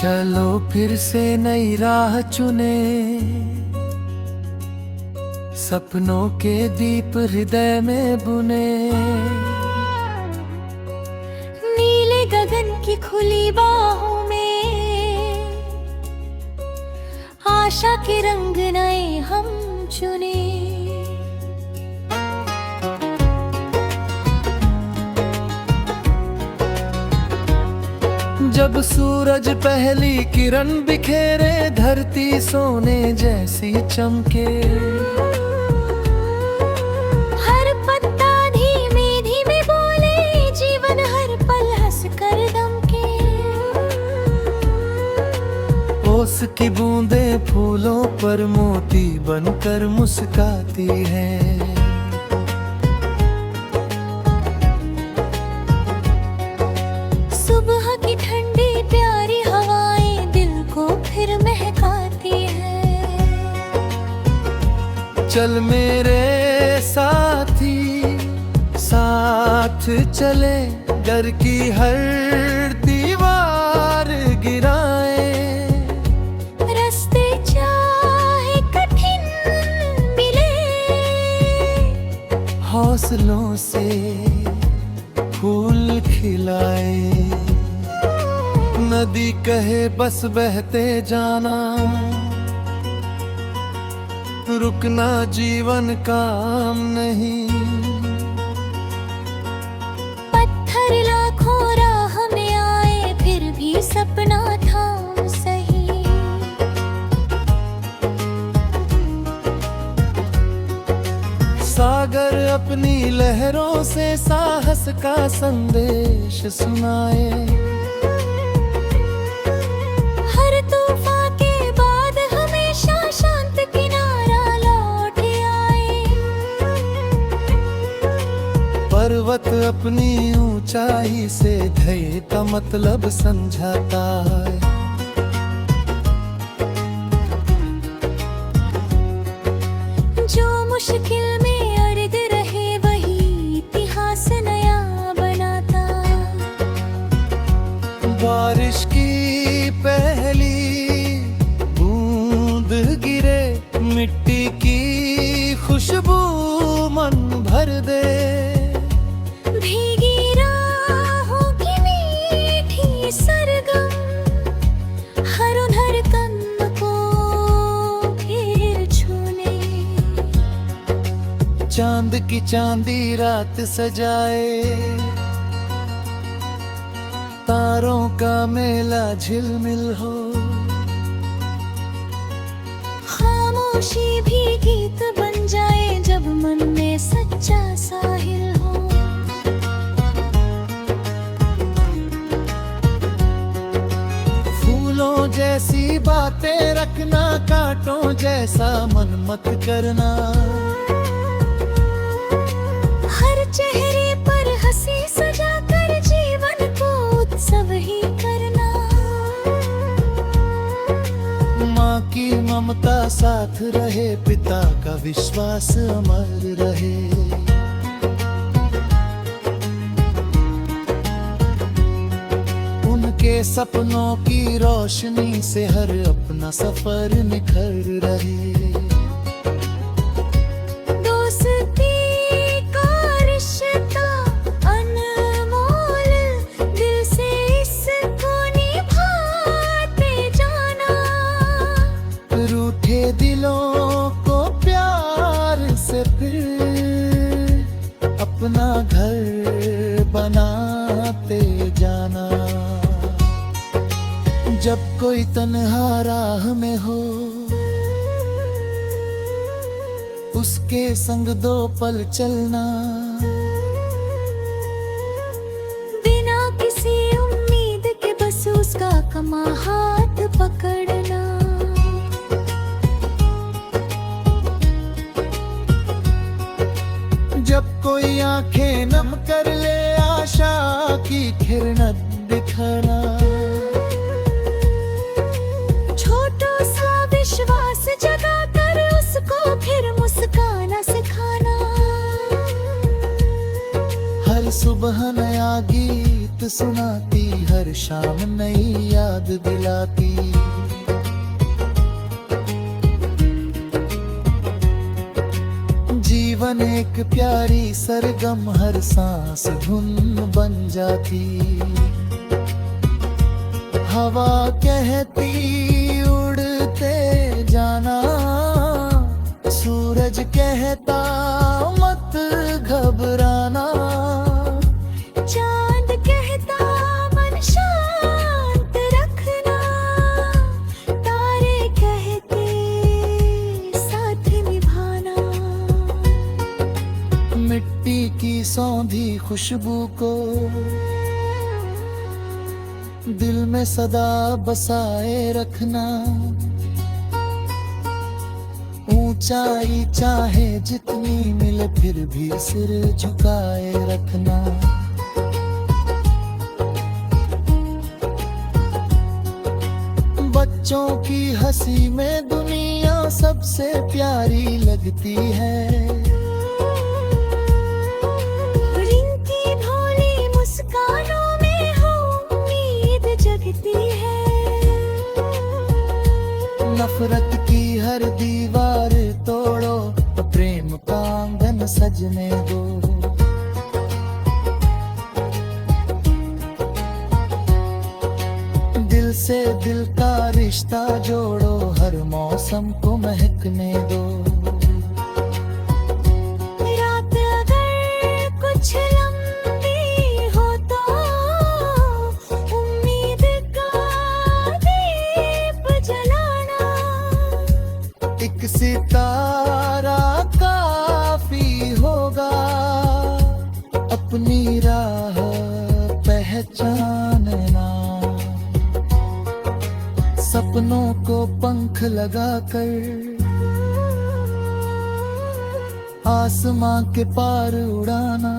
चलो फिर से नई राह चुने, सपनों के दीप हृदय में बुने। नीले गगन की खुली बाहों में आशा के रंग नए हम चुने। जब सूरज पहली किरण बिखेरे, धरती सोने जैसी चमके। हर पत्ता धीमे धीमे बोले, जीवन हर पल हंस कर दमके। ओस की बूंदें फूलों पर मोती बनकर मुस्काती हैं। सुबह की ठंडी प्यारी हवाएं दिल को फिर महकाती हैं। चल मेरे साथी साथ चले, डर की हर दीवार गिराए। रास्ते चाहे कठिन मिले, हौसलों से फूल खिलाए। नदी कहे बस बहते जाना, रुकना जीवन का काम नहीं। पत्थर लाखों राह में आए, फिर भी सपना थाम सही। सागर अपनी लहरों से साहस का संदेश सुनाए। हर तूफान के बाद हमेशा शांत किनारा लौट आए। पर्वत अपनी ऊंचाई से धैर्य का मतलब समझाता है। जो मुश्किल में अड़ग रहे, वही इतिहास नया बनाता। बारिश की पहली बूंद गिरे, मिट्टी की खुशबू मन भर दे। भीगी राहों की मीठी सरगम, हर कदम को फिर छूने। चांद की चांदी रात सजाए, तारों का मेला झिलमिल हो। खामोशी भी गीत बन जाए, जब मन में सच्चा साहिल हो। फूलों जैसी बातें रखना, कांटों जैसा मन मत करना। हर चेहरे पर हंसी सजा कर, जीवन को उत्सव ही करना। माँ की ममता साथ रहे, पिता का विश्वास अमर रहे। उनके सपनों की रोशनी से हर अपना सफर निखर रहे। दोस्ती का रिश्ता अनमोल, दिल से इसको निभाते जाना। रूठे दिलों को प्यार से फिर अपना घर बनाते जाना। जब कोई तन्हा राह में हो, उसके संग दो पल चलना। बिना किसी उम्मीद के बस उसका कमा हाथ पकड़ना। जब कोई आंखें नम कर ले, आशा की किरण दिखाना। छोटा सा विश्वास जगा कर, उसको फिर मुस्काना सिखाना। हर सुबह नया गीत सुनाती हर शाम नई याद दिलाती। जीवन एक प्यारी सरगम, हर सांस धुन बन जाती। हवा कहती उड़ते जाना, सूरज कहता मत घबराना। चांद कहता मन शांत रखना, तारे कहते साथ निभाना। मिट्टी की सौंधी खुशबू को दिल में सदा बसाए रखना। ऊंचाई चाहे जितनी मिले फिर भी सिर झुकाए रखना। बच्चों की हंसी में दुनिया सबसे प्यारी लगती है। रिंकी भोली मुस्कानों में हो उम्मीद जगती है। नफरत की हर दीवार तोड़ो, प्रेम का आंगन सजने दो। दिल से दिल का रिश्ता जोड़ो, हर मौसम को महकने दो। रात अगर कुछ लंबी हो तो उम्मीद का दीप जलाना। एक सितारा काफी होगा, अपनी राह पहचानना। सपनों को पंख लगाकर आसमां के पार उड़ाना।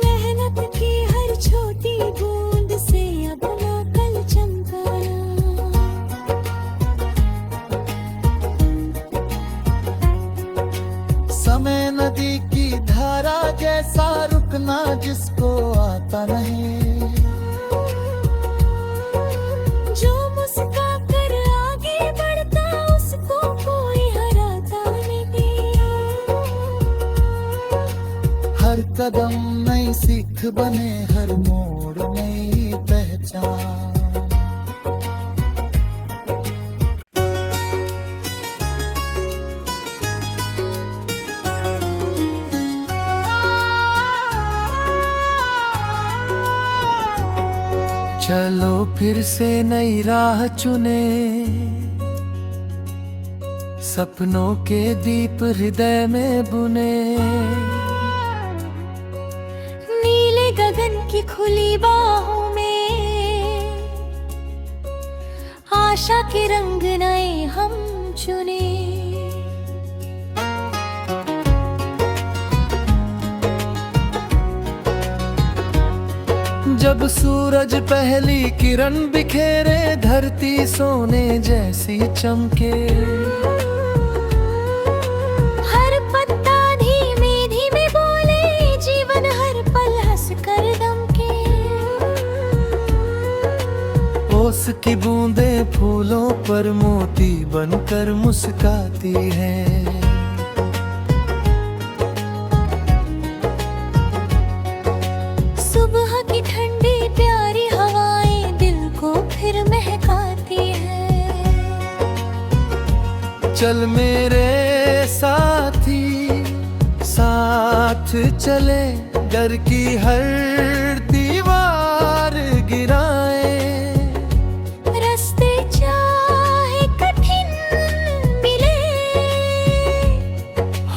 मेहनत की हर छोटी बूंद से अपना कल चमकाना। समय नदी की धारा जैसा रुकना, जिसको आता नहीं। जो मुस्का कर आगे बढ़ता उसको कोई हराता नहीं। हर कदम नई सीख बने, हर मोड़ नई पहचान। चलो फिर से नई राह चुने, सपनों के दीप हृदय में बुने। नीले गगन की खुली बाहों में आशा के रंग नए हम चुने। जब सूरज पहली किरण बिखेरे, धरती सोने जैसी चमके। हर पत्ता धीमे धीमे बोले, जीवन हर पल हंस कर दमके। ओस की बूंदें फूलों पर मोती बनकर मुस्काती हैं। सुबह की ठंडी प्यारी हवाएं दिल को फिर महकाती हैं। चल मेरे साथी साथ चले, डर की हर दीवार गिराए। रास्ते चाहे कठिन मिले,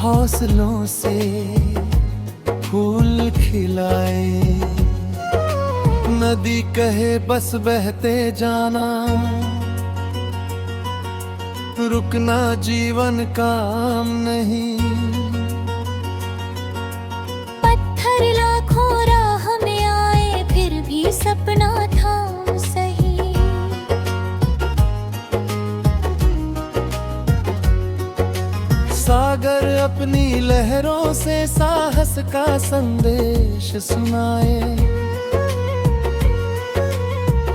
हौसलों से फूल खिलाए। नदी कहे बस बहते जाना, रुकना जीवन का काम नहीं। पत्थर लाखों राह में आए, फिर भी सपना थाम सही। सागर सागर अपनी लहरों से साहस का संदेश सुनाए।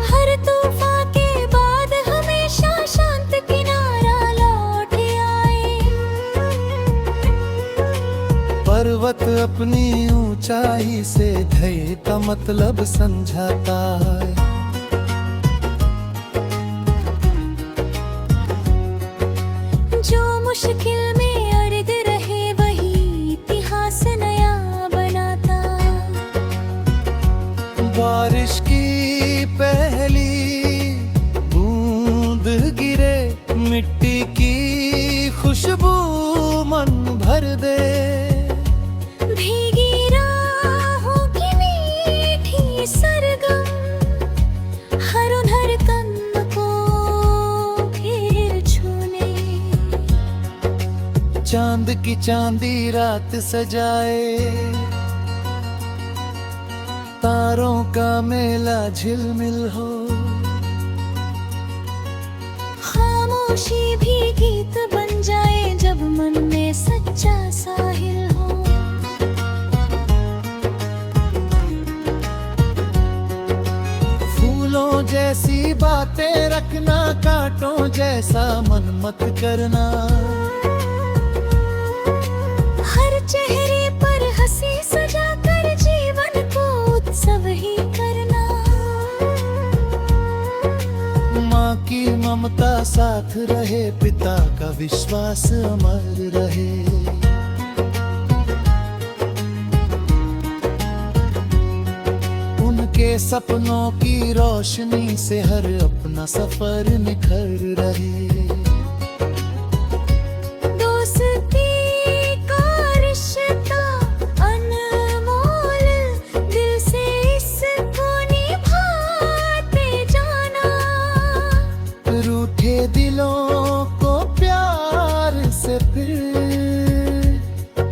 हर तूफान के बाद हमेशा शांत किनारा लौट आए। पर्वत अपनी ऊंचाई से धैर्य का मतलब समझाता है। जो मुश्किल में अड़ग रहे वही इतिहास नया बनाता। बारिश की पहली बूंद गिरे, मिट्टी की खुशबू मन भर दे। भीगी राहों की मीठी सरगम हर कदम को फिर छूने। चांद की चांदी रात सजाए, तारों का मेला झिलमिल हो। खामोशी भी गीत बन जाए जब मन में सच्चा साहिल हो। फूलों जैसी बातें रखना, कांटों जैसा मन मत करना। हर चेहरे पर हंसी सजा कर जीवन को उत्सव ही करना। माँ की ममता साथ रहे, पिता का विश्वास अमर रहे। उनके सपनों की रोशनी से हर अपना सफर निखर रहे। दोस्ती का रिश्ता अनमोल, दिल से इसको निभाते जाना। रूठे दिलों को प्यार से फिर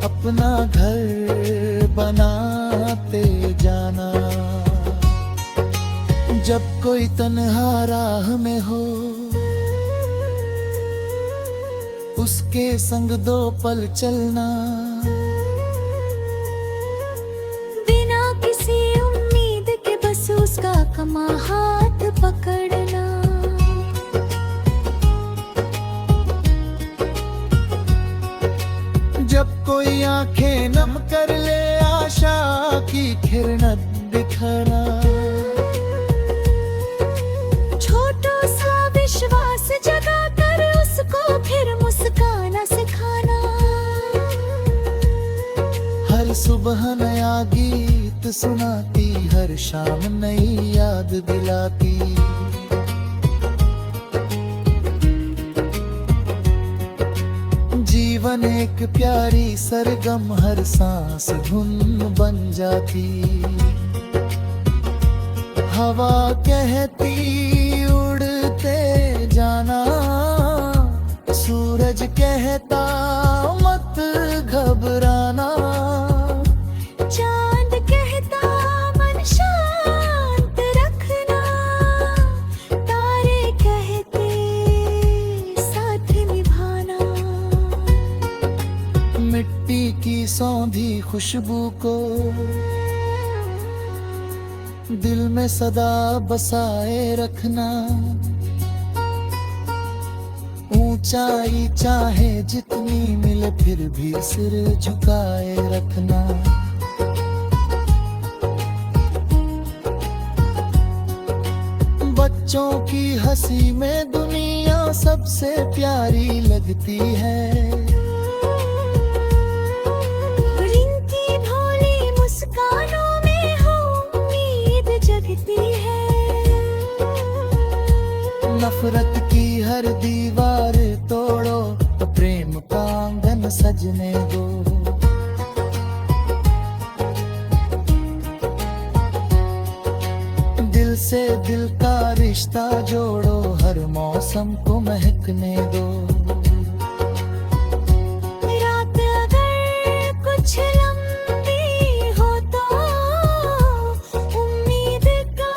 अपना घर बनाते जाना। जब कोई तन्हा राह में हो, उसके संग दो पल चलना। बिना किसी उम्मीद के बस उसका कमा हाथ पकड़ना। जब कोई आंखें नम कर ले, आशा की किरण दिखाना। छोटो सा विश्वास जगा कर उसको फिर मुस्काना सिखाना। हर सुबह नया गीत सुनाती, हर शाम नई याद दिलाती। जीवन एक प्यारी सरगम, हर सांस धुन बन जाती। हवा कहती उड़ते जाना, सूरज कहता मत घबराना। चांद कहता मन शांत रखना, तारे कहते साथ निभाना। मिट्टी की सौंधी खुशबू को दिल में सदा बसाए रखना। ऊंचाई चाहे जितनी मिले फिर भी सिर झुकाए रखना। बच्चों की हंसी में दुनिया सबसे प्यारी लगती है। रिंकी भोली मुस्कानों में हो उम्मीद जगती है। नफरत की हर दीवार तोड़ो, तो प्रेम का आंगन सजने दो। दिल से दिल का रिश्ता जोड़ो, हर मौसम को महकने दो। रात अगर कुछ लंबी हो तो उम्मीद का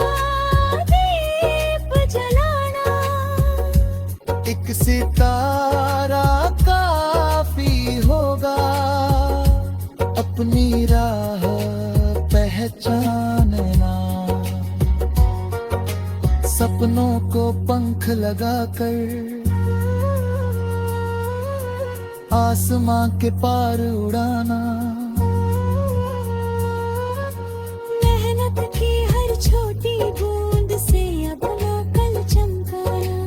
दीप जलाना। एक सितारा काफी होगा, अपनी राह पहचानना, सपनों को पंख लगाकर आसमां के पार उड़ाना। मेहनत की हर छोटी बूंद से अपना कल चमकाना।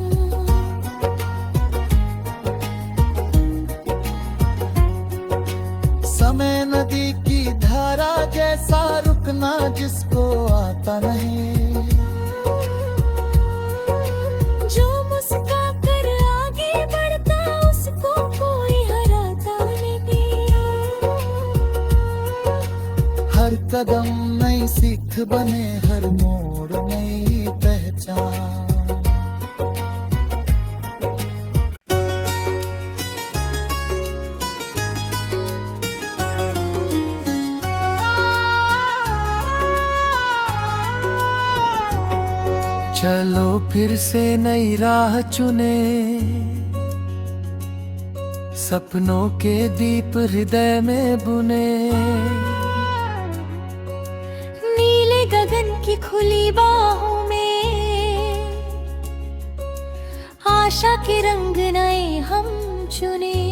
समय नदी की धारा जैसा रुकना जिसको आता नहीं, जो मुस्का कर आगे बढ़ता उसको कोई हराता नहीं। हर कदम नई सीख बने, हर मोड़ नई पहचान। चलो फिर से नई राह चुने, सपनों के दीप हृदय में बुने। नीले गगन की खुली बाहों में आशा के रंग नए हम चुने।